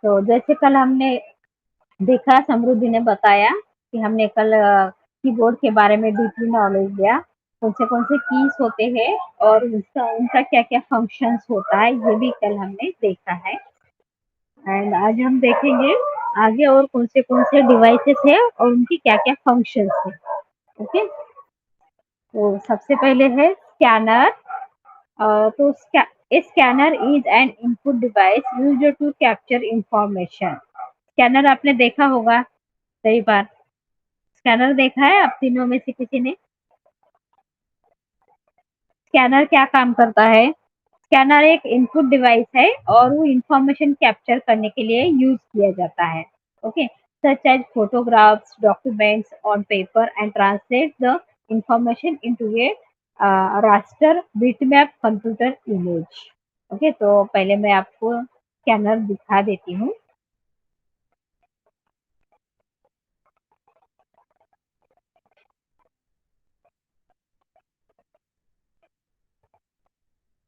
तो जैसे कल हमने देखा, समृद्धि ने बताया कि हमने कल कीबोर्ड के बारे में डीपली नॉलेज लिया, कौन से कीज होते हैं और उसका उनका क्या क्या फंक्शंस होता है, ये भी कल हमने देखा है। एंड आज हम देखेंगे आगे और कौन से डिवाइसेस है और उनकी क्या क्या फंक्शंस है। ओके, तो सबसे पहले है स्कैनर। तो scanner is an input device used to capture information. Scanner आपने देखा होगा कई बार। स्कैनर देखा है आप तीनों में से किसी ने? स्कैनर क्या काम करता है? स्कैनर एक इनपुट डिवाइस है और वो इंफॉर्मेशन कैप्चर करने के लिए यूज किया जाता है। Okay, such as photographs, documents on paper and translate the information into a raster bitmap computer image. Okay, तो पहले मैं आपको स्कैनर दिखा देती हूँ।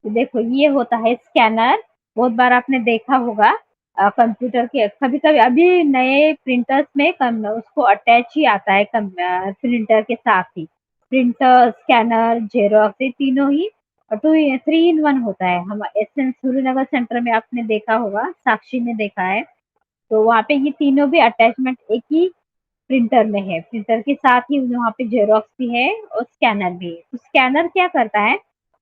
तो देखो, ये होता है स्कैनर। बहुत बार आपने देखा होगा कंप्यूटर के, कभी कभी अभी नए प्रिंटर्स में उसको अटैच ही आता है प्रिंटर के साथ ही। प्रिंटर, स्कैनर, जेरोक्स, ये तीनों ही 3 in 1 होता है। हम एसएन सूर्यनगर सेंटर में आपने देखा होगा, साक्षी में देखा है, तो वहाँ पे ये तीनों भी अटैचमेंट एक ही प्रिंटर में है। प्रिंटर के साथ ही वहाँ पे जेरोक्स भी है और स्कैनर भी है। तो स्कैनर क्या करता है,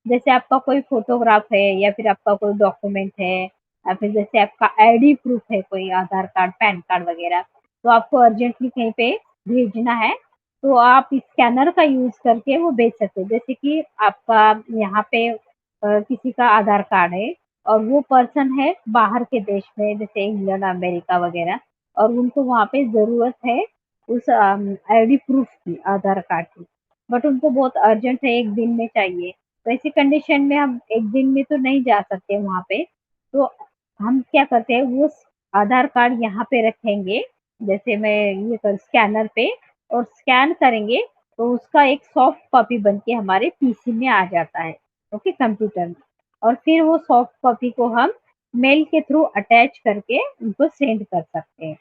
जैसे आपका कोई फोटोग्राफ है या फिर आपका कोई डॉक्यूमेंट है या फिर जैसे आपका आईडी प्रूफ है, कोई आधार कार्ड, पैन कार्ड वगैरह, तो आपको अर्जेंटली कहीं पे भेजना है, तो आप स्कैनर का यूज करके वो भेज सकते हो। जैसे कि आपका यहाँ पे किसी का आधार कार्ड है और वो पर्सन है बाहर के देश में, जैसे इंग्लैंड, अमेरिका वगैरह, और उनको वहाँ पे जरूरत है उस आईडी प्रूफ की, आधार कार्ड की, बट उनको बहुत अर्जेंट है, एक दिन में चाहिए। तो ऐसी कंडीशन में हम एक दिन में तो नहीं जा सकते वहाँ पे, तो हम क्या करते हैं, वो आधार कार्ड यहाँ पे रखेंगे, जैसे मैं ये कर स्कैनर पे, और स्कैन करेंगे तो उसका एक सॉफ्ट कॉपी बन के हमारे पीसी में आ जाता है। ओके, कंप्यूटर में। और फिर वो सॉफ्ट कॉपी को हम मेल के थ्रू अटैच करके उनको सेंड कर सकते हैं,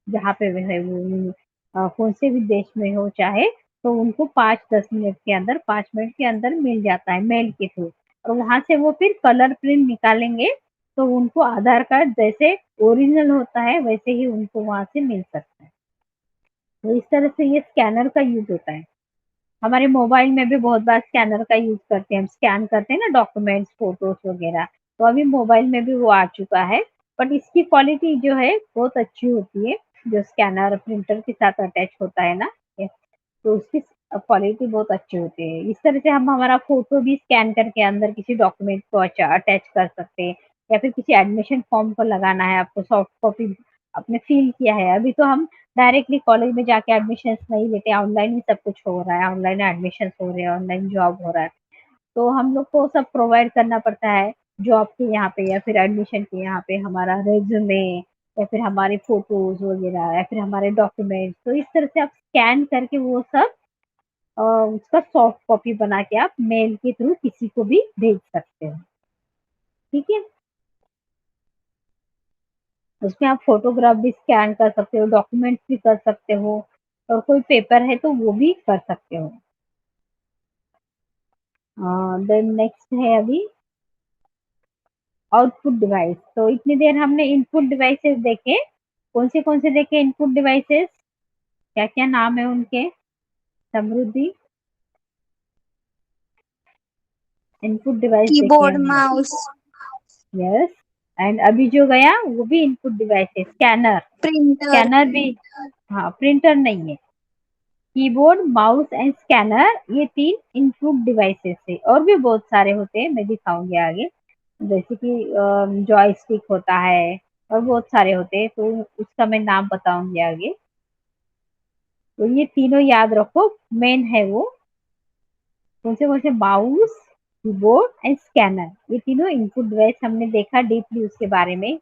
जहाँ पे वो है, वो कौन से भी देश में हो चाहे, तो उनको 5 मिनट के अंदर मिल जाता है मेल के थ्रू। और वहां से वो फिर कलर प्रिंट निकालेंगे, तो उनको आधार कार्ड जैसे ओरिजिनल होता है वैसे ही उनको वहां से मिल सकता है। तो इस तरह से ये स्कैनर का यूज होता है। हमारे मोबाइल में भी बहुत बार स्कैनर का यूज करते हैं, हम स्कैन करते हैं ना डॉक्यूमेंट्स, फोटोज वगैरह, तो अभी मोबाइल में भी वो आ चुका है। बट इसकी क्वालिटी जो है बहुत अच्छी होती है, जो स्कैनर प्रिंटर के साथ अटैच होता है ना, तो उसकी क्वालिटी बहुत अच्छी होती है। इस तरह से हम हमारा फोटो भी स्कैन करके अंदर किसी डॉक्यूमेंट को अटैच कर सकते हैं, या फिर किसी एडमिशन फॉर्म को लगाना है आपको, सॉफ्ट कॉपी आपने फिल किया है। अभी तो हम डायरेक्टली कॉलेज में जाके एडमिशन नहीं लेते, ऑनलाइन ही सब कुछ हो रहा है, ऑनलाइन एडमिशन हो रहे हैं, ऑनलाइन जॉब हो रहा है, तो हम लोग को सब प्रोवाइड करना पड़ता है जॉब के यहाँ पे या फिर एडमिशन के यहाँ पे, हमारा रेज्यूमे या फिर हमारे फोटोज वगैरह या फिर हमारे डॉक्यूमेंट्स। तो इस तरह से आप स्कैन करके वो सब उसका सॉफ्ट कॉपी बना के आप मेल के थ्रू किसी को भी भेज सकते हो। ठीक है, उसमें आप फोटोग्राफ भी स्कैन कर सकते हो, डॉक्यूमेंट्स भी कर सकते हो, और कोई पेपर है तो वो भी कर सकते हो। देन नेक्स्ट है अभी आउटपुट डिवाइस। तो इतनी देर हमने इनपुट डिवाइसेस देखे, कौन से देखे इनपुट डिवाइसेस, क्या क्या नाम है उनके, समृद्धि? इनपुट डिवाइस देखे कीबोर्ड, हमने। माउस, यस, एंड अभी जो गया वो भी इनपुट डिवाइस है, स्कैनर। प्रिंटर। स्कैनर भी, हाँ, प्रिंटर नहीं है। कीबोर्ड, माउस एंड स्कैनर, ये 3 इनपुट डिवाइसेस है, और भी बहुत सारे होते हैं, मैं दिखाऊंगी आगे, जैसे कि जॉयस्टिक होता है और बहुत सारे होते हैं, तो उसका मैं नाम बताऊंगी आगे। तो ये तीनों याद रखो, मेन है वो कौन से, माउस, कीबोर्ड एंड स्कैनर, ये तीनों इनपुट डिवाइस हमने देखा डीपली उसके बारे में,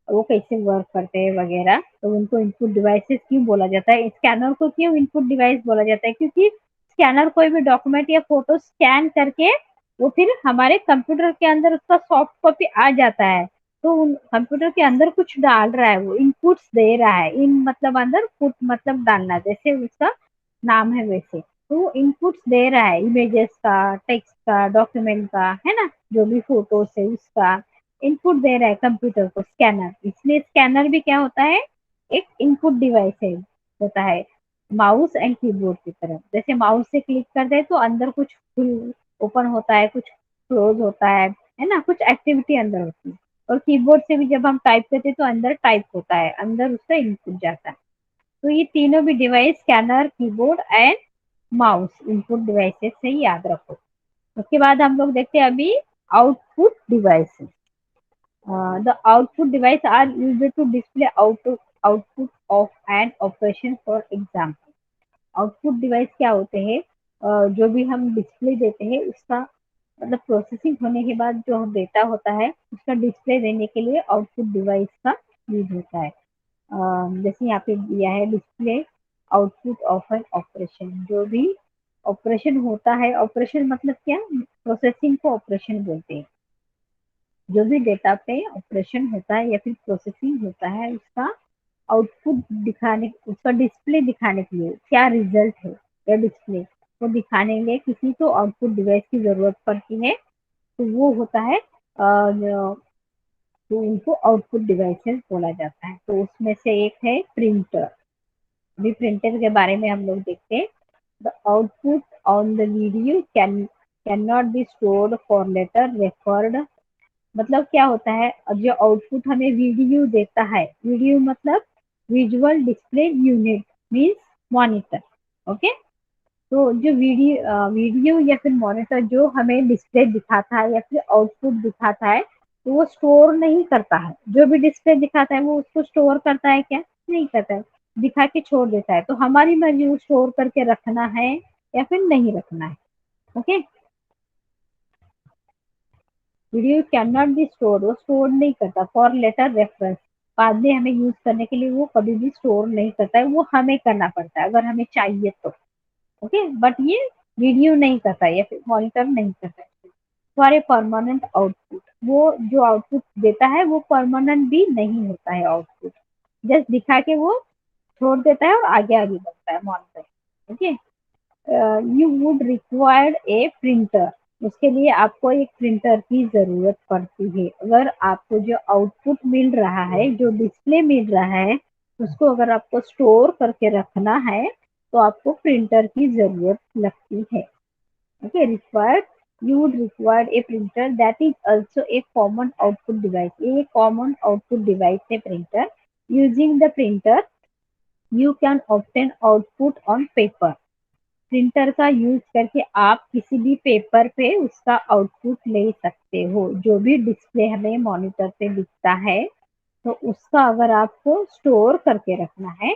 वो कैसे वर्क करते हैं वगैरह। तो उनको इनपुट डिवाइसेस क्यों बोला जाता है, स्कैनर को क्यों इनपुट डिवाइस बोला जाता है, क्योंकि स्कैनर कोई भी डॉक्यूमेंट या फोटो स्कैन करके वो फिर हमारे कंप्यूटर के अंदर उसका सॉफ्ट कॉपी आ जाता है, तो कंप्यूटर के अंदर कुछ डाल रहा है, वो इनपुट्स दे रहा है। इन मतलब अंदर, पुट मतलब डालना, जैसे उसका नाम है वैसे। तो वो इनपुट्स दे रहा है, इमेजेस का, टेक्स्ट का, डॉक्यूमेंट का, है ना, जो भी फोटोज है उसका इनपुट दे रहा है कंप्यूटर को स्कैनर। इसलिए स्कैनर भी क्या होता है, एक इनपुट डिवाइस है, होता है माउस एंड कीबोर्ड की तरह। जैसे माउस से क्लिक करते हैं तो अंदर कुछ खुल ओपन होता है, कुछ क्लोज होता है ना, कुछ एक्टिविटी अंदर होती है। और कीबोर्ड से भी जब हम टाइप करते हैं तो अंदर टाइप होता है, अंदर उसका इनपुट जाता है। तो ये तीनों भी device, scanner, keyboard and mouse, input devices से ही याद रखो। उसके बाद हम लोग देखते हैं अभी output devices. The output device are used to display output of an operation. For example, output device क्या होते हैं, जो भी हम डिस्प्ले देते हैं उसका मतलब प्रोसेसिंग होने के बाद जो डेटा होता है उसका डिस्प्ले देने के लिए आउटपुट डिवाइस का यूज होता है। जैसे यहाँ पे दिया है display output of an operation. जो भी ऑपरेशन होता है, ऑपरेशन मतलब क्या, प्रोसेसिंग को ऑपरेशन बोलते हैं। जो भी डेटा पे ऑपरेशन होता है या फिर प्रोसेसिंग होता है उसका आउटपुट दिखाने, उसका डिस्प्ले दिखाने के लिए, क्या रिजल्ट है या डिस्प्ले वो दिखाने के लिए किसी को आउटपुट डिवाइस की जरूरत पड़ती है। तो वो होता है तो उनको आउटपुट डिवाइसेस बोला जाता है। तो उसमें से एक है प्रिंटर। अभी प्रिंटर के बारे में हम लोग देखते हैं। The output on the video can not be stored for later record. मतलब क्या होता है, अब जो आउटपुट हमें वीडियो देता है, वीडियो मतलब visual display unit means monitor. Okay, तो जो वीडियो या फिर मॉनिटर जो हमें डिस्प्ले दिखाता है या फिर आउटपुट दिखाता है, तो वो स्टोर नहीं करता है। जो भी डिस्प्ले दिखाता है वो उसको स्टोर करता है क्या, नहीं करता है, दिखा के छोड़ देता है। तो हमारी मर्जी वो स्टोर करके रखना है या फिर नहीं रखना है। Okay, video can not B store, वो स्टोर नहीं करता फॉर लेटर रेफरेंस, बाद में हमें यूज करने के लिए वो कभी भी स्टोर नहीं करता है, वो हमें करना पड़ता है अगर हमें चाहिए तो। ओके, बट ये वीडियो नहीं करता है या फिर मॉनिटर नहीं करता है। फॉर ए परमानेंट आउटपुट, वो जो आउटपुट देता है वो परमानेंट भी नहीं होता है आउटपुट, जस्ट दिखा के वो छोड़ देता है और आगे आगे बढ़ता है monitor. Okay, you would required A printer, उसके लिए आपको एक प्रिंटर की जरूरत पड़ती है। अगर आपको जो आउटपुट मिल रहा है, जो डिस्प्ले मिल रहा है, उसको अगर आपको स्टोर करके रखना है तो आपको प्रिंटर की जरूरत लगती है। Okay, required, you would require a printer that is also a common output device। ये common output device है printer। using the printer you can obtain output on paper। Printer का यूज करके आप किसी भी पेपर पे उसका आउटपुट ले सकते हो। जो भी डिस्प्ले हमें मॉनिटर पे दिखता है तो उसका अगर आपको स्टोर करके रखना है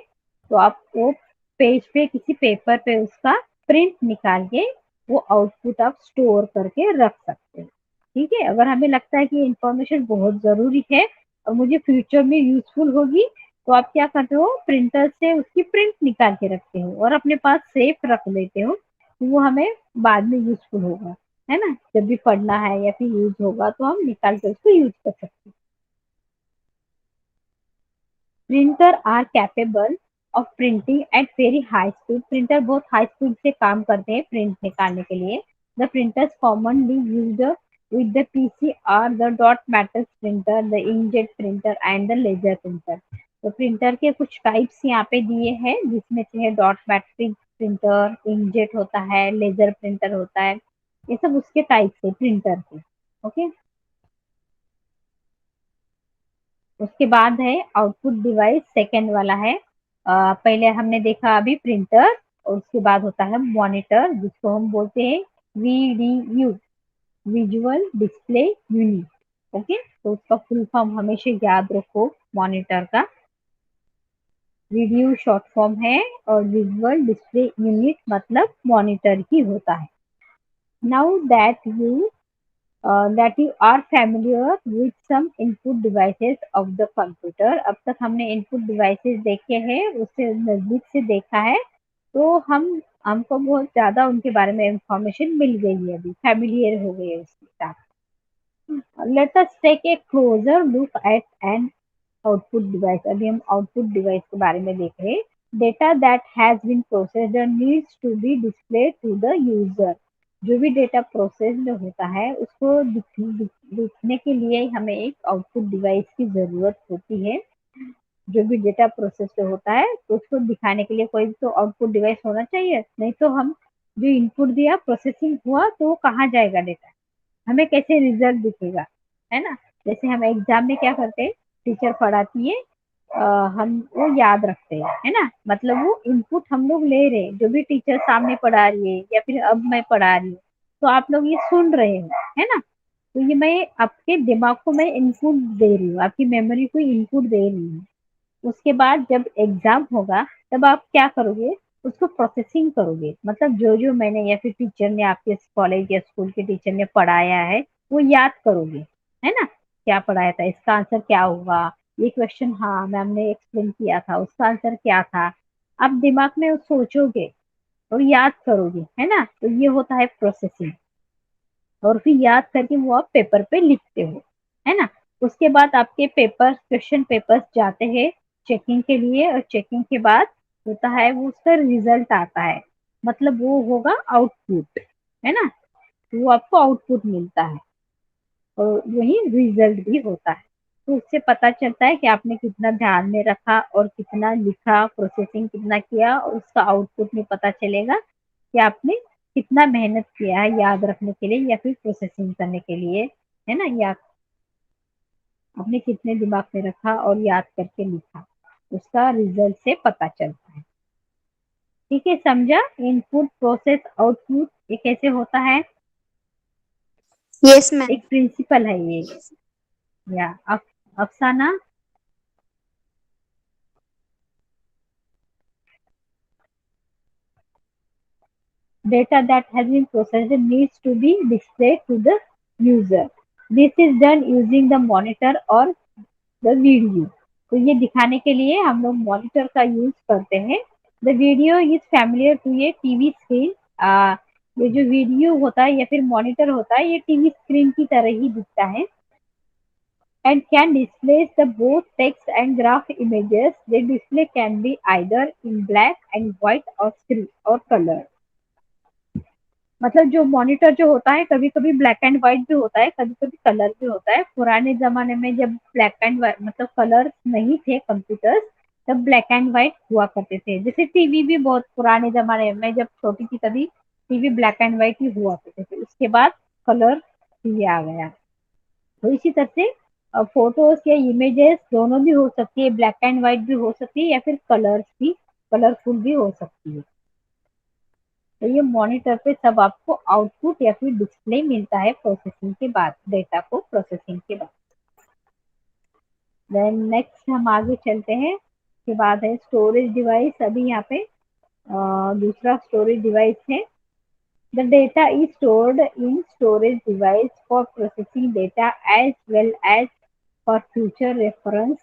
तो आप वो पेज पे, किसी पेपर पे उसका प्रिंट निकाल के वो आउटपुट आप स्टोर करके रख सकते हो। ठीक है, अगर हमें लगता है कि ये इंफॉर्मेशन बहुत जरूरी है और मुझे फ्यूचर में यूजफुल होगी, तो आप क्या करते हो, प्रिंटर से उसकी प्रिंट निकाल के रखते हो और अपने पास सेफ रख लेते हो, तो वो हमें बाद में यूजफुल होगा, है ना, जब भी पढ़ना है या फिर यूज होगा तो हम निकाल के उसको यूज कर सकते हैं। Printer are capable of printing at very high speed. Printer बहुत हाई स्पीड से काम करते हैं प्रिंट निकालने के लिए। The printers commonly used with the PC are the dot matrix printer, the inkjet printer and the laser printer। तो printer के कुछ टाइप्स यहाँ पे दिए हैं, जिसमें से है डॉट मैट्रिक्स प्रिंटर, इंकजेट होता है, लेजर प्रिंटर होता है। ये सब उसके टाइप्स है प्रिंटर के। ओके, उसके बाद है आउटपुट डिवाइस, सेकेंड वाला है। पहले हमने देखा अभी प्रिंटर, और उसके बाद होता है मॉनिटर, जिसको हम बोलते हैं VDU, visual display unit. Okay, तो उसका फुल फॉर्म हमेशा याद रखो मॉनिटर का। वीडियो शॉर्ट फॉर्म है और विजुअल डिस्प्ले यूनिट मतलब मॉनिटर ही होता है। Now that you are familiar with some input devices of the computer। अब तक हमने input devices देखे हैं, उससे नजदीक से देखा है, तो हमको बहुत ज्यादा उनके बारे में इंफॉर्मेशन मिल गई है, अभी फैमिलियर हो गई है उसके साथ। Let us take a closer look at an output device. अभी हम आउटपुट डिवाइस के बारे में देख रहे हैं। Data that has been processed needs to be display to the user. जो भी डेटा प्रोसेस्ड होता है उसको दिखने के लिए हमें एक आउटपुट डिवाइस की जरूरत होती है। जो भी डेटा प्रोसेस्ड होता है तो उसको दिखाने के लिए कोई तो आउटपुट डिवाइस होना चाहिए, नहीं तो हम जो इनपुट दिया प्रोसेसिंग हुआ तो वो कहाँ जाएगा डेटा, हमें कैसे रिजल्ट दिखेगा, है ना। जैसे हम एग्जाम में क्या करते हैं, टीचर पढ़ाती है, हम वो याद रखते हैं, है ना। मतलब वो इनपुट हम लोग ले रहे हैं, जो भी टीचर सामने पढ़ा रही है या फिर अब मैं पढ़ा रही हूँ तो आप लोग ये सुन रहे हो, है ना। तो ये मैं आपके दिमाग को मैं इनपुट दे रही हूँ, आपकी मेमोरी को इनपुट दे रही हूँ। उसके बाद जब एग्जाम होगा तब आप क्या करोगे, उसको प्रोसेसिंग करोगे। मतलब जो जो मैंने या फिर टीचर ने आपके कॉलेज या स्कूल के टीचर ने पढ़ाया है वो याद करोगे, है ना। क्या पढ़ाया था, इसका आंसर क्या होगा, ये क्वेश्चन हाँ मैम ने एक्सप्लेन किया था, उसका आंसर क्या था। आप दिमाग में सोचोगे और याद करोगे, है ना। तो ये होता है प्रोसेसिंग। और फिर याद करके वो आप पेपर पे लिखते हो, है ना। उसके बाद आपके पेपर क्वेश्चन पेपर्स जाते हैं चेकिंग के लिए, और चेकिंग के बाद होता है वो उसका रिजल्ट आता है। मतलब वो होगा आउटपुट, है ना। तो वो आपको आउटपुट मिलता है और वही रिजल्ट भी होता है। तो उससे पता चलता है कि आपने कितना ध्यान में रखा और कितना लिखा, प्रोसेसिंग कितना किया, और उसका आउटपुट में पता चलेगा कि आपने कितना मेहनत किया है याद रखने के लिए या फिर प्रोसेसिंग करने के लिए, है ना। या आपने कितने दिमाग में रखा और याद करके लिखा, उसका रिजल्ट से पता चलता है। ठीक है, समझा। इनपुट प्रोसेस आउटपुट ये कैसे होता है, यस मैम। एक प्रिंसिपल है ये। या अफसाना। Data that has been processed needs to be displayed to the user. This is done using the monitor or the video. तो ये दिखाने के लिए हम लोग मॉनिटर का यूज करते हैं। The video is familiar to ये टीवी स्क्रीन। ये जो वीडियो होता है या फिर मॉनिटर होता है ये टीवी स्क्रीन की तरह ही दिखता है। And can display the both text and graph images. The display can be either in black and white or screen or color. मतलब जो मॉनिटर जो होता है कभी कभी ब्लैक एंड व्हाइट भी होता है, कभी कभी कलर भी होता है। पुराने जमाने में जब ब्लैक एंड व्हाइट मतलब कलर नहीं थे कंप्यूटर्स, तब ब्लैक एंड व्हाइट हुआ करते थे। जैसे टीवी भी बहुत पुराने जमाने में जब छोटी थी तभी टीवी ब्लैक एंड व्हाइट ही हुआ करते थे, उसके बाद कलर टीवी आ गया। तो इसी तरह से फोटोज या इमेजेस दोनों भी हो सकती है, ब्लैक एंड व्हाइट भी हो सकती है या फिर कलर्स भी कलरफुल भी हो सकती है। तो ये मॉनिटर पे सब आपको आउटपुट या फिर डिस्प्ले मिलता है प्रोसेसिंग के बाद, डेटा को प्रोसेसिंग के बाद। देन नेक्स्ट हम आगे चलते हैं, उसके बाद है स्टोरेज डिवाइस। अभी यहाँ पे दूसरा स्टोरेज डिवाइस है। The data is stored in storage device for processing data as well as for future reference.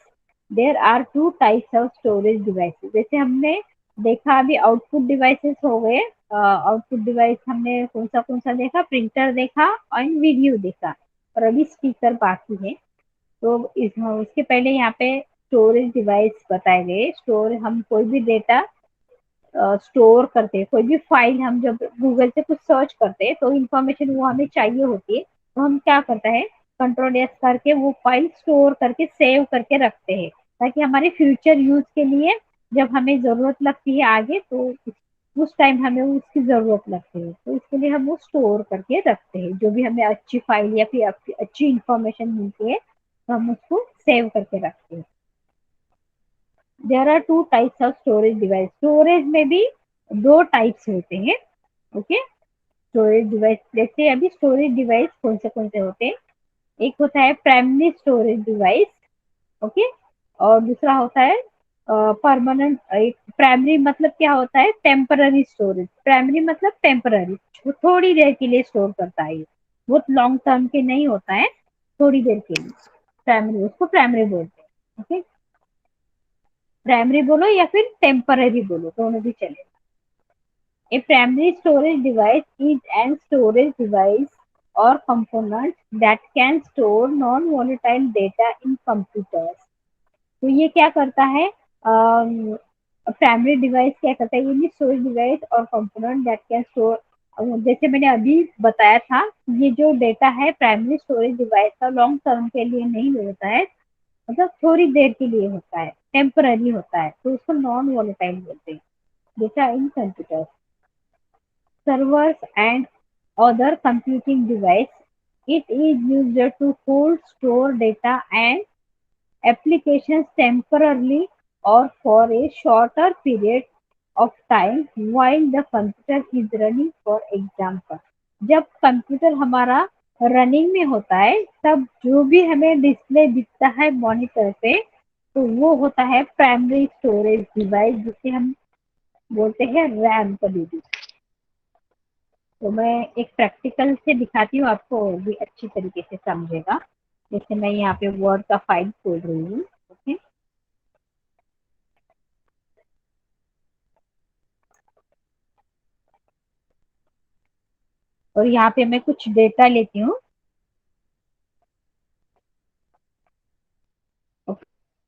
There are two types of storage devices. जैसे हमने देखा अभी आउटपुट डिवाइसेस हो गए। आउटपुट डिवाइस हमने कौन सा देखा, प्रिंटर देखा और वीडियो देखा, और अभी स्पीकर बाकी है। तो उसके पहले यहाँ पे स्टोरेज डिवाइस बताए गए। स्टोर हम कोई भी डेटा स्टोर करते हैं, कोई भी फाइल हम जब गूगल से कुछ सर्च करते हैं तो इंफॉर्मेशन वो हमें चाहिए होती है, तो हम क्या करते हैं कंट्रोल एस करके वो फाइल स्टोर करके सेव करके रखते हैं, ताकि हमारे फ्यूचर यूज के लिए जब हमें जरूरत लगती है आगे तो उस टाइम हमें उसकी जरूरत लगती है, तो इसके लिए हम वो स्टोर करके रखते हैं। जो भी हमें अच्छी फाइल या फिर अच्छी इंफॉर्मेशन मिलती है तो हम उसको सेव करके रखते हैं। There are two types of storage device. Storage में भी दो टाइप्स होते हैं। ओके, स्टोरेज डिवाइस जैसे अभी स्टोरेज डिवाइस कौन से होते हैं, एक होता है प्राइमरी स्टोरेज डिवाइस। ओके, और दूसरा होता है परमानेंट। प्राइमरी मतलब क्या होता है, टेम्पररी स्टोरेज। प्राइमरी मतलब टेम्पररी, थोड़ी देर के लिए स्टोर करता है, बहुत लॉन्ग टर्म के नहीं होता है, थोड़ी देर के लिए। प्राइमरी, उसको प्राइमरी बोलते हैं। ओके, प्राइमरी बोलो या फिर टेम्पररी बोलो, दोनों भी चलेगा। A primary storage device is an storage device or components that can store non-volatile data in computers. तो ये क्या करता है, प्राइमरी डिवाइस क्या करता है, ये स्टोरेज डिवाइस और कंपोनेंट दैट कैन स्टोर, जैसे मैंने अभी बताया था, ये जो डेटा है प्राइमरी स्टोरेज डिवाइस का लॉन्ग टर्म के लिए नहीं होता है, मतलब थोड़ी देर के लिए होता है, टेम्पररी होता है, तो उसको नॉन वॉलेटाइल बोलते हैं. Data in computer servers and other computing device. It is used to hold, store data and applications temporarily or for a shorter period of time while the computer is running. For example, जब computer हमारा running में होता है तब जो भी हमें display दिखता है मॉनिटर पे, तो वो होता है प्राइमरी स्टोरेज डिवाइस, जिसे हम बोलते हैं रैम कभी भी. तो मैं एक प्रैक्टिकल से दिखाती हूँ आपको, वो भी अच्छी तरीके से समझेगा. जैसे मैं यहाँ पे वर्ड का फाइल खोल रही हूँ. ओके, और यहाँ पे मैं कुछ डेटा लेती हूँ.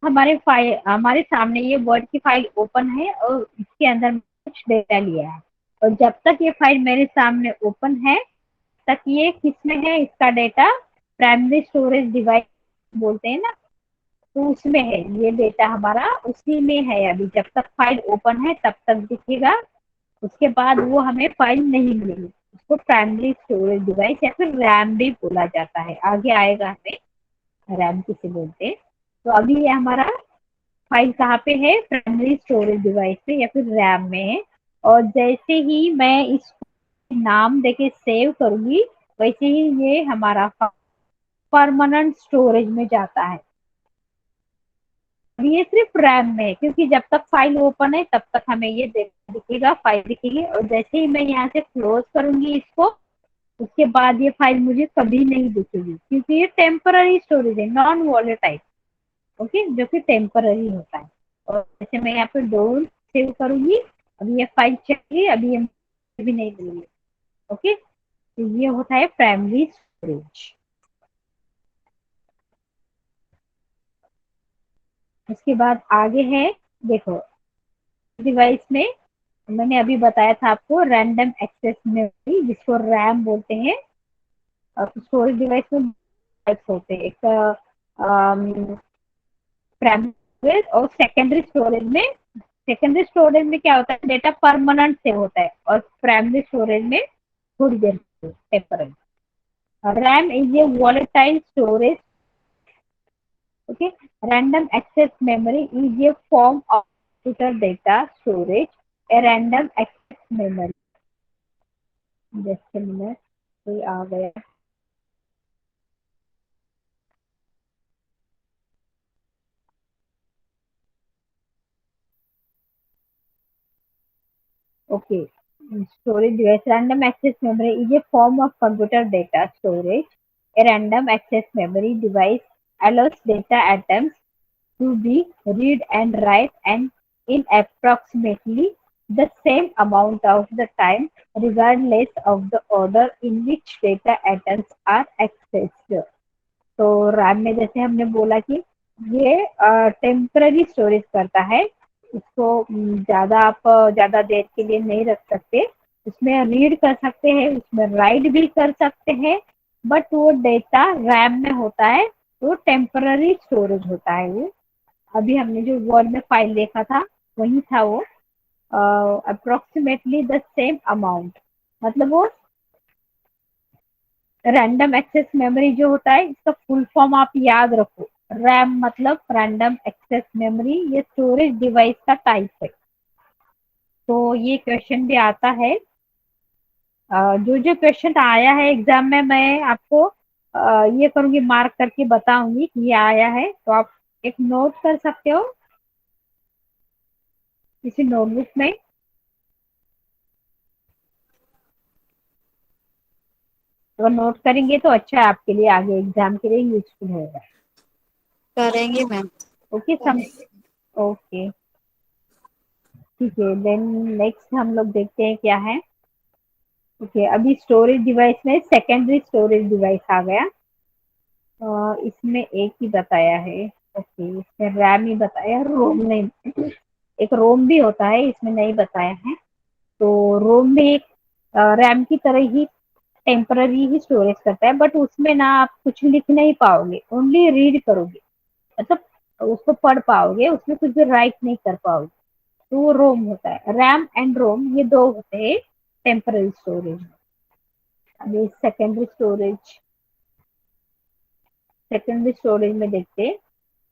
हमारे सामने ये वर्ड की फाइल ओपन है और इसके अंदर कुछ डेटा लिया है, और जब तक ये फाइल मेरे सामने ओपन है तक ये किसमें है, इसका डेटा प्राइमरी स्टोरेज डिवाइस बोलते हैं ना, तो उसमें है ये डेटा हमारा, उसी में है. अभी जब तक फाइल ओपन है तब तक दिखेगा, उसके बाद वो हमें फाइल नहीं मिलेगी. उसको प्राइमरी स्टोरेज डिवाइस या फिर रैम भी बोला जाता है, आगे आएगा हमें रैम किसे बोलते हैं. तो अभी ये हमारा फाइल कहाँ पे है, प्राइमरी स्टोरेज डिवाइस पे या फिर रैम में है. और जैसे ही मैं इसको नाम देके सेव करूंगी, वैसे ही ये हमारा परमानेंट स्टोरेज में जाता है. ये सिर्फ रैम में है, क्योंकि जब तक फाइल ओपन है तब तक हमें ये दिखेगा, फाइल दिखेगी, और जैसे ही मैं यहाँ से क्लोज करूंगी इसको, उसके बाद ये फाइल मुझे कभी नहीं दिखेगी, क्योंकि ये टेम्पररी स्टोरेज है, नॉन वॉलेटाइल. ओके, जो कि टेम्पररी होता है. और जैसे मैं यहाँ पे डोर सेव करूंगी, अभी ये फाइल चाहिए, अभी ये भी नहीं मिलेगी. ओके, तो ये होता है प्राइमरी स्टोरेज. उसके बाद आगे है, देखो डिवाइस में मैंने अभी बताया था आपको रैंडम एक्सेस मेमोरी, जिसको रैम बोलते हैं. और स्टोरेज डिवाइस में टाइप्स होते हैं, एक प्राइमरी स्टोरेज और सेकेंडरी स्टोरेज में क्या होता है, डेटा परमानेंट सेव होता है, और प्राइमरी स्टोरेज में थोड़ी देर temporary. RAM is a volatile storage. Okay, random access memory is a form of computer data storage. A random access memory, जैसे मिनट कोई आ गया. Okay, storage device. Random access memory is a form of computer data storage. A random access memory device allows data items to be read and write and in approximately the same amount of the time, regardless of the order in which data items are accessed. तो RAM में जैसे हमने बोला कि ये temporary storage करता है, इसको ज्यादा आप ज्यादा देर के लिए नहीं रख सकते. उसमें रीड कर सकते हैं, उसमें राइट भी कर सकते हैं, बट वो डेटा रैम में होता है, तो टेम्पररी स्टोरेज होता है वो. अभी हमने जो वर्ड में फाइल देखा था वही था वो, अप्रोक्सीमेटली द सेम अमाउंट, मतलब वो रैंडम एक्सेस मेमोरी जो होता है, इसका फुल फॉर्म आप याद रखो. रैम मतलब रैंडम एक्सेस मेमोरी, ये स्टोरेज डिवाइस का टाइप है. तो ये क्वेश्चन भी आता है. जो जो क्वेश्चन आया है एग्जाम में, मैं आपको ये करूंगी, मार्क करके बताऊंगी कि ये आया है, तो आप एक नोट कर सकते हो किसी नोटबुक में. अगर नोट करेंगे तो अच्छा है आपके लिए, आगे एग्जाम के लिए यूजफुल होगा. करेंगे मैम. ओके सम ओके, ठीक है. देन नेक्स्ट हम लोग देखते हैं क्या है. ओके, अभी स्टोरेज डिवाइस में सेकेंडरी स्टोरेज डिवाइस आ गया। इसमें एक ही बताया है। ओके, इसमें रैम ही बताया, रोम नहीं। एक रोम भी होता है, इसमें नहीं बताया है। तो रोम में एक रैम की तरह ही टेम्पररी ही स्टोरेज करता है, बट उसमें ना आप कुछ लिख नहीं पाओगे, ओनली रीड करोगे, मतलब उसको पढ़ पाओगे, उसमें कुछ भी राइट नहीं कर पाओगे। तो वो रोम होता है। रैम एंड रोम ये दो होते हैं टेम्पररी स्टोरेज। अभी सेकेंडरी स्टोरेज में देखते हैं।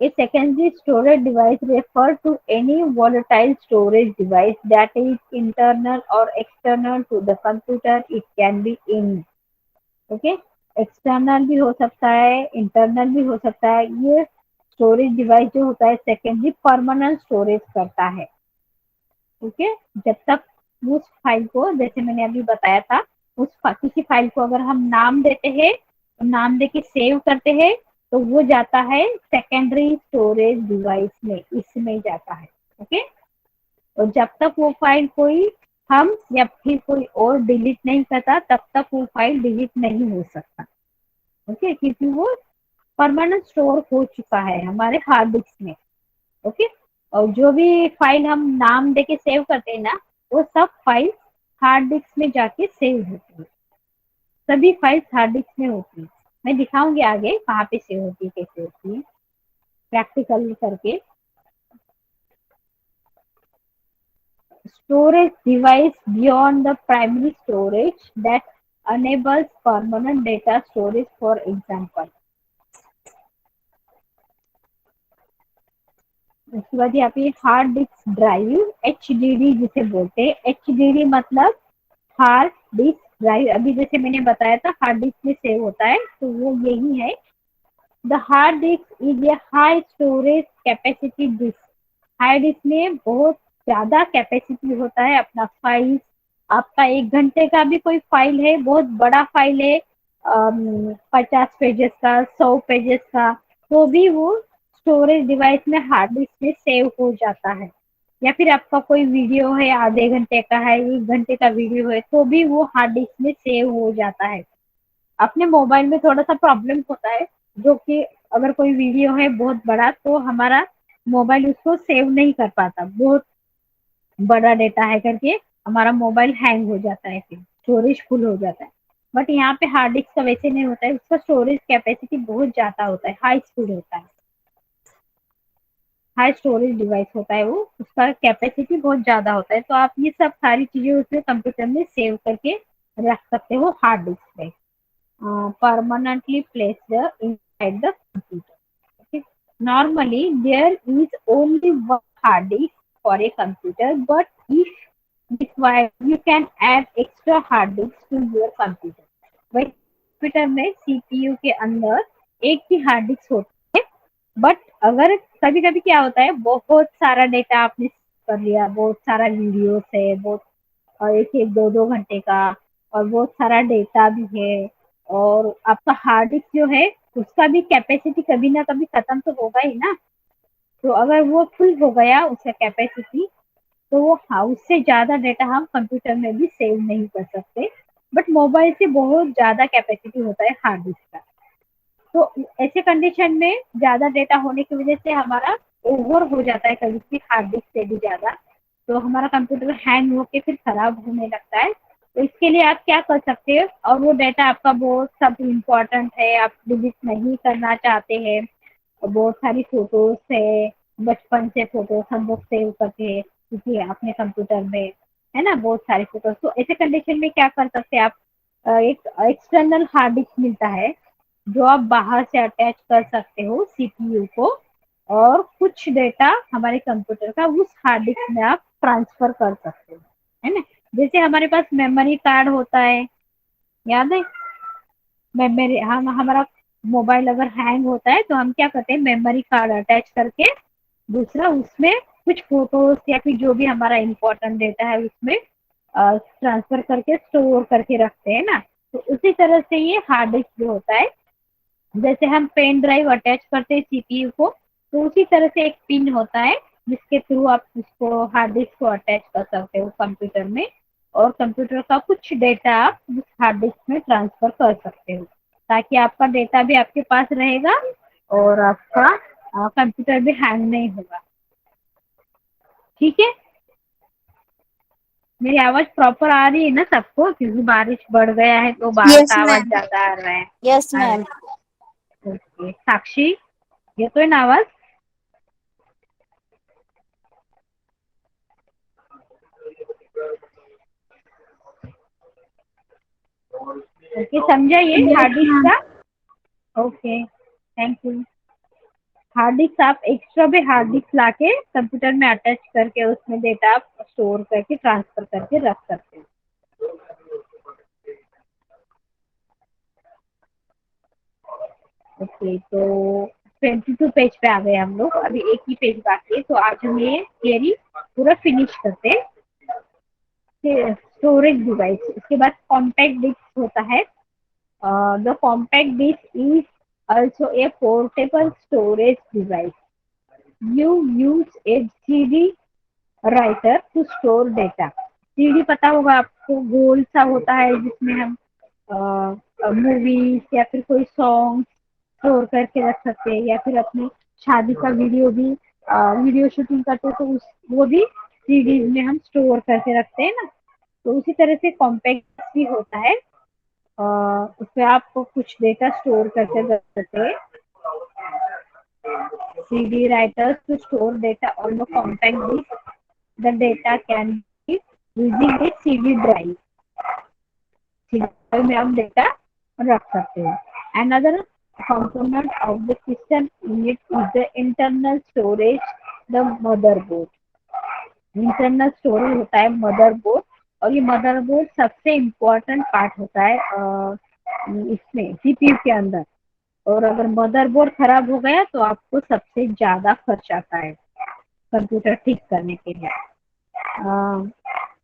A secondary storage device refers to any volatile storage device that is internal or external to the computer. It can be in, okay, external भी हो सकता है, इंटरनल भी हो सकता है। ये स्टोरेज डिवाइस जो होता है सेकेंडरी परमानेंट स्टोरेज करता है। ओके, जब तक उस फाइल को, जैसे मैंने अभी बताया था, किसी फाइल को अगर हम नाम देते हैं, नाम देके सेव करते हैं, तो वो जाता है सेकेंडरी स्टोरेज डिवाइस में, इसमें जाता है। ओके, और जब तक वो फाइल कोई हम या फिर कोई और डिलीट नहीं करता, तब तक वो फाइल डिलीट नहीं हो सकता। ओके, क्योंकि वो परमानेंट स्टोर हो चुका है हमारे हार्ड डिस्क में। ओके, और जो भी फाइल हम नाम देके सेव करते हैं ना, वो सब फाइल हार्ड डिस्क में जाके सेव होती है। सभी फाइल्स हार्ड डिस्क में होती है। मैं दिखाऊंगी आगे कहाँ पे सेव होती है, कैसे होती है, प्रैक्टिकल करके। Storage device beyond the primary storage that enables permanent data storage, for example। उसके बाद यहाँ पे हार्ड डिस्क ड्राइव, HDD जिसे बोलते हैं। HDD मतलब हार्ड डिस्क ड्राइव। अभी जैसे मैंने बताया था हार्ड डिस्क में सेव होता है, तो वो यही है। The hard disk is a high storage capacity disk. Hard disk में बहुत ज्यादा कैपेसिटी होता है अपना फाइल। आपका 1 घंटे का भी कोई फाइल है, बहुत बड़ा फाइल है, 50 पेजेस का, 100 पेजेस का, तो भी वो स्टोरेज डिवाइस में हार्ड डिस्क में सेव हो जाता है। या फिर आपका कोई वीडियो है, आधे घंटे का है, 1 घंटे का वीडियो है, तो भी वो हार्ड डिस्क में सेव हो जाता है। अपने मोबाइल में थोड़ा सा प्रॉब्लम होता है, जो कि अगर कोई वीडियो है बहुत बड़ा, तो हमारा मोबाइल उसको सेव नहीं कर पाता, बहुत बड़ा डेटा है करके हमारा मोबाइल हैंग हो जाता है, फिर स्टोरेज फुल हो जाता है। बट यहाँ पे हार्ड डिस्क का वैसे नहीं होता है, उसका स्टोरेज कैपेसिटी बहुत ज्यादा होता है, हाई स्पीड होता है, हाई स्टोरेज डिवाइस होता है वो, उसका कैपेसिटी बहुत ज्यादा होता है। तो आप ये सब सारी चीजें उसमें कंप्यूटर में सेव करके रख सकते हो हार्ड डिस्क पे, permanently placed inside the computer. Okay. Normally, there is only one hard disk for a computer, but if required, you can add extra hard disk to your computer. वही computer में CPU के अंदर एक ही hard disk होता है, but अगर कभी कभी क्या होता है, बहुत सारा डेटा आपने कर लिया, बहुत सारा वीडियोस है, बहुत, और एक एक 2-2 घंटे का, और बहुत सारा डेटा भी है, और आपका हार्ड डिस्क जो है उसका भी कैपेसिटी कभी ना कभी खत्म तो होगा ही ना। तो अगर वो फुल हो गया उसका कैपेसिटी, तो वो, हाँ, उससे ज्यादा डेटा हम कंप्यूटर में भी सेव नहीं कर सकते। बट मोबाइल से बहुत ज्यादा कैपेसिटी होता है हार्ड डिस्क का। तो ऐसे कंडीशन में ज्यादा डेटा होने की वजह से हमारा ओवर हो जाता है कभी भी हार्ड डिस्क से भी ज्यादा, तो हमारा कंप्यूटर हैंग होके फिर खराब होने लगता है। तो इसके लिए आप क्या कर सकते हो, और वो डेटा आपका बहुत सब इम्पोर्टेंट है, आप डिलीट नहीं करना चाहते हैं, और बहुत सारी फोटोज है, बचपन से फोटोज हम लोग सेव करते हैं क्योंकि अपने कंप्यूटर में, है ना, बहुत सारी फोटोज। तो ऐसे कंडीशन में क्या कर सकते हैं आप, एक एक्सटर्नल हार्ड डिस्क मिलता है जो आप बाहर से अटैच कर सकते हो सीपीयू को, और कुछ डेटा हमारे कंप्यूटर का उस हार्ड डिस्क में आप ट्रांसफर कर सकते हो, है ना। जैसे हमारे पास मेमोरी कार्ड होता है, याद है, मेमोरी, हम हमारा मोबाइल अगर हैंग होता है तो हम क्या करते हैं, मेमोरी कार्ड अटैच करके दूसरा उसमें कुछ फोटोज या फिर जो भी हमारा इम्पोर्टेंट डेटा है उसमें ट्रांसफर करके स्टोर करके रखते हैं ना। तो उसी तरह से ये हार्ड डिस्क जो होता है, जैसे हम पेन ड्राइव अटैच करते हैं सीपीयू को, तो उसी तरह से एक पिन होता है जिसके थ्रू आप उसको, हार्ड डिस्क को अटैच कर सकते हो कंप्यूटर में, और कंप्यूटर का कुछ डेटा आप उस हार्ड डिस्क में ट्रांसफर कर सकते हो, ताकि आपका डेटा भी आपके पास रहेगा और आपका कंप्यूटर भी हैंग नहीं होगा। ठीक है, मेरी आवाज प्रॉपर आ रही है ना सबको? क्योंकि बारिश बढ़ गया है तो बाहर यस का आवाज मैम। ज्यादा आ रहा है। Yes ma'am. ओके साक्षी, येतोय ना आवाज? ओके, समझा ये यस हार्ड डिस्क मैम। का? Okay, thank you. Hard disk आप एक्स्ट्रा भी हार्ड डिस्क लाके कंप्यूटर में अटैच करके उसमें डेटा आप स्टोर करके ट्रांसफर करके रख सकते हो। ओके, तो 22 पेज पे आ गए हम लोग, अभी एक ही पेज बाकी है, तो आज हम ये थियरी पूरा फिनिश करते हैं। स्टोरेज डिवाइस, उसके बाद कॉम्पैक्ट डिस्क होता है। The compact disk is also a portable storage device. You use a CD writer to store data. CD पता होगा आपको, गोल सा होता है जिसमें हम मूवीज या फिर कोई सॉन्ग स्टोर करके रख सकते हैं, या फिर अपनी शादी का वीडियो भी वीडियो शूटिंग करते हैं तो उस वो भी सीडीज में हम स्टोर करके रखते हैं ना। तो उसी तरह से कॉम्पैक्ट भी होता है, उसमें आप कुछ डेटा स्टोर करके रख सकते हैं। CD writers to store data on the compact disk. The data can be using a CD drive. CD drive में आप डेटा रख सकते हैं। Another component of the system unit is the internal storage, the motherboard. Internal storage होता है motherboard, और ये motherboard सबसे इम्पोर्टेंट पार्ट होता है इसमें सीपीयू के अंदर। और अगर मदरबोर्ड खराब हो गया तो आपको सबसे ज्यादा खर्च आता है कंप्यूटर ठीक करने के लिए।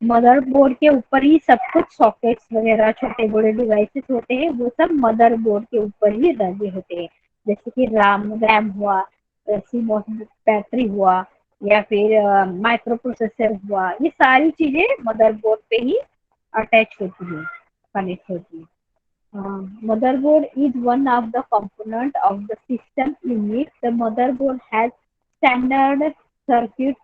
मदरबोर्ड के ऊपर ही सब कुछ सॉकेट्स वगैरह छोटे बड़े डिवाइसेस होते हैं, वो सब मदरबोर्ड के ऊपर ही लगे होते हैं। जैसे कि रैम रैम हुआ, सीमोस बैटरी हुआ, या फिर माइक्रो प्रोसेसर हुआ, ये सारी चीजें मदरबोर्ड पे ही अटैच होती है, कनेक्ट होती है। Motherboard is one of the component of the system unit. The motherboard has standard circuit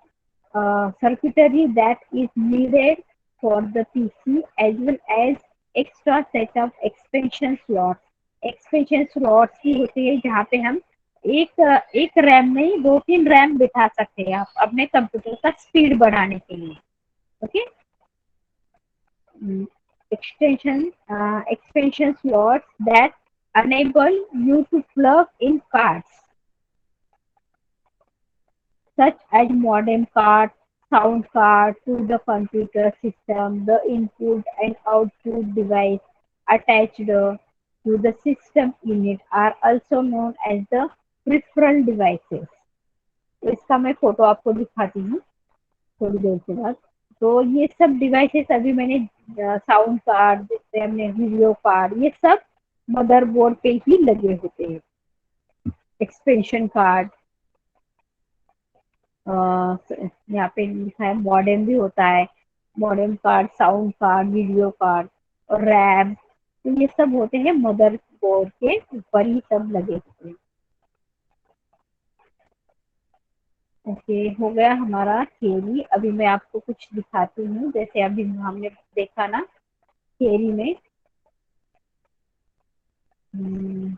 circuitry that is needed for the PC, as well as extra set of expansion slots. Expansion slots भी होते हैं जहाँ पे हम एक RAM नहीं, दो तीन रैम बिठा सकते हैं आप अपने कंप्यूटर का स्पीड बढ़ाने के लिए। Okay, extension slots that enable you to plug in cards such as modem card, sound card to the computer system. The input and output device attached to the system unit are also known as the peripheral devices. तो इसका मैं photo आपको दिखाती हूँ थोड़ी देर के बाद। तो ये सब डिवाइसेस अभी मैंने साउंड कार्ड, जैसे हमने वीडियो कार्ड, ये सब मदरबोर्ड पे ही लगे होते हैं। एक्सपेंशन कार्ड, यहाँ पे लिखा है मॉडेम भी होता है, modem card, sound card, video card और रैम, तो ये सब होते हैं मदरबोर्ड के ऊपर ही सब लगे होते हैं। ओके, हो गया हमारा थियरी। अभी मैं आपको कुछ दिखाती हूँ, जैसे अभी हमने देखा ना थियरी में। हम्म,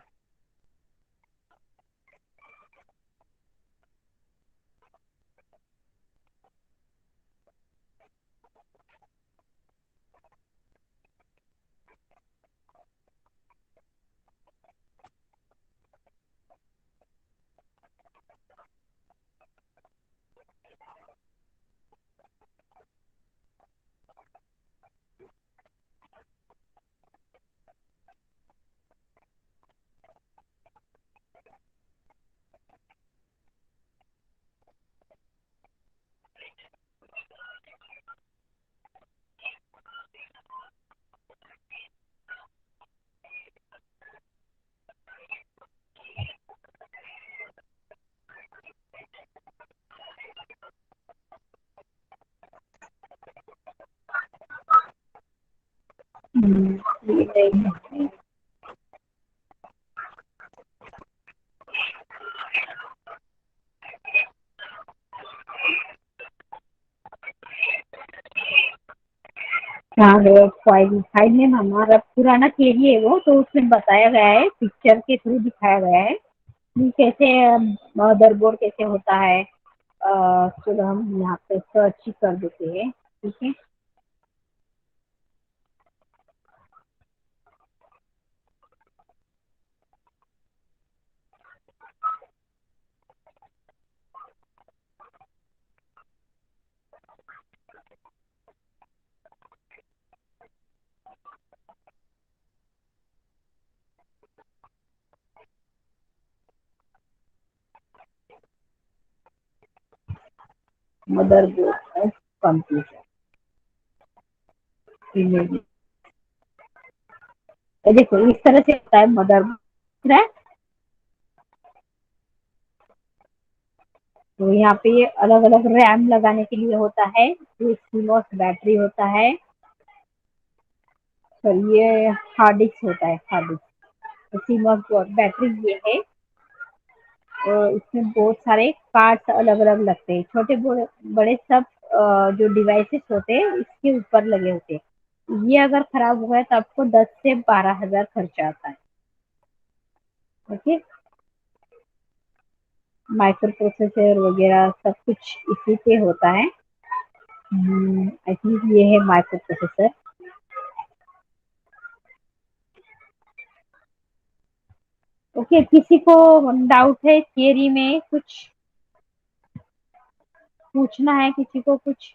ये नहीं है। हाँ वो फाइल फाइल में हमारा पुराना केवी है वो, तो उसमें बताया गया है, पिक्चर के थ्रू दिखाया गया है कि कैसे मदरबोर्ड कैसे होता है। चलो हम यहाँ पे सर्च ही कर देते हैं, ठीक है। Motherboard of computer image. तो देखो इस तरह से होता है मदरबोर्ड है। तो यहाँ पे ये अलग अलग रैम लगाने के लिए होता है, ये सीमोस बैटरी होता है, सर ये हार्ड डिस्क होता है, हार्ड डिस्क। तो सीमोस बैटरी ये है, और इसमें बहुत सारे पार्ट्स अलग अलग लगते हैं, छोटे बड़े बड़े सब जो डिवाइसेस होते हैं इसके ऊपर लगे होते हैं। ये अगर खराब हुआ है तो आपको 10 से 12 हजार खर्चा आता है। ओके, माइक्रो प्रोसेसर वगैरह सब कुछ इसी पे होता है। आई थिंक ये है माइक्रो प्रोसेसर। ओके, किसी को डाउट है थियरी में कुछ पूछना है, किसी को कुछ